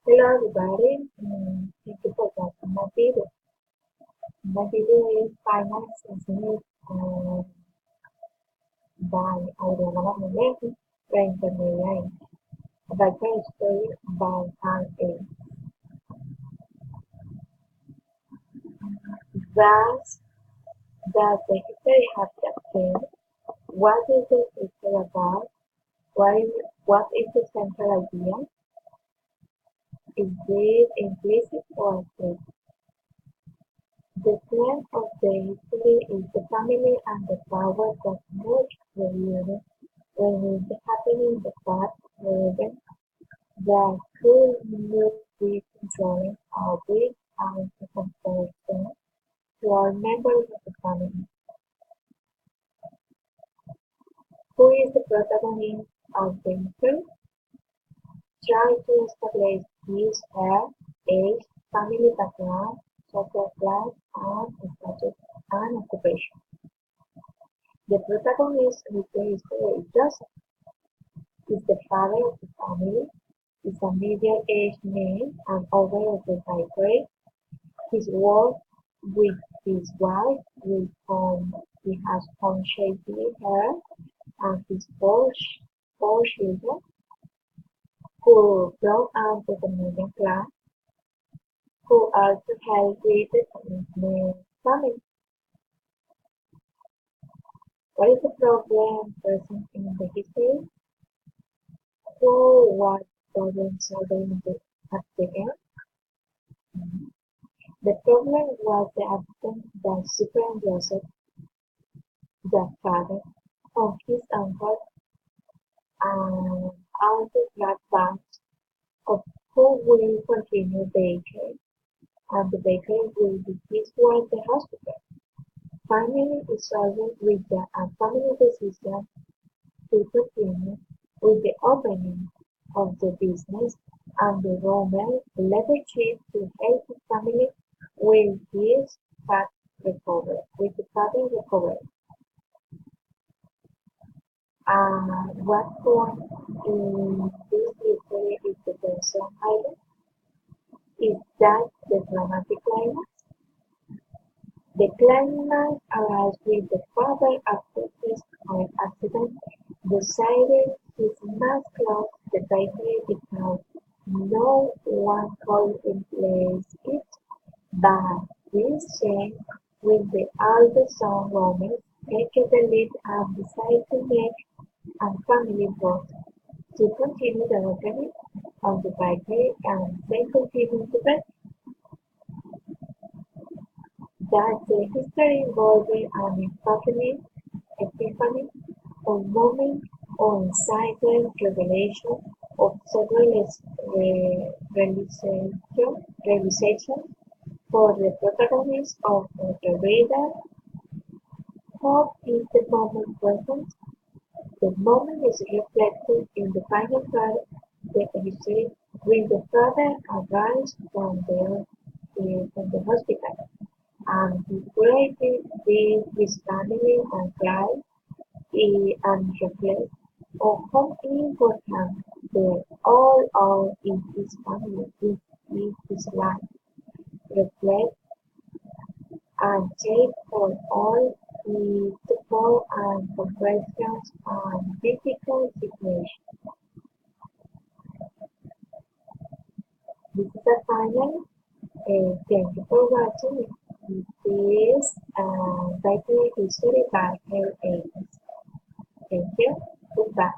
Hello everybody, thank you for watching my video. My video is Finance Engineer by Adriana Manetti, Reintermediate, by Story by Anne A. Thus, does the history have to appear? What is the history about? What is the central idea? Is it implicit or explicit? The theme of the history is the family and the power that merge the union when it happened in the past, however, the could not be controlling our big and comparison to our members of the family. Who is the protagonist of the history? Try to establish his, her, age, family background, social class, and status and occupation. The protagonist of the history is Joseph, is the father of the family, is a middle-aged man and owner of the bakery. His work with his wife, with whom he has unshapely hair, and his four children, who belong to the middle class, who also help with the family. What is the problem present in the history? Who was problem solving at the end? The problem was the absence of Super Joseph, the father, of his uncle, and all the black bands of who will continue bakery, and the bakery will be his was the hospital. Finally, it solved with the family decision to continue with the opening of the business, and the Roman leadership to help the family with his fat recovery, with the father recovery. What point in this history is the tension highlight? Is that the dramatic climax? The climax arrives with the father after his car accident decided he must close the bakery because no one could replace it. But this changed when the eldest son Roman take the lead and decided to make a family vote to continue the opening of the bakery and then continue to bake. That the history involving an epiphany, or moment, or inciting revelation of several realization for the protagonist of the reader. Hope is the moment present. The moment is reflected in the final part of the history when the father arrives from the hospital and he created with his family and life and reflect on how important they all are in his family, in his life. Reflect and take for all the difficult and complex and difficult situations. This is the final. Thank you for watching. This is Bakery History by Her Thank you. Goodbye.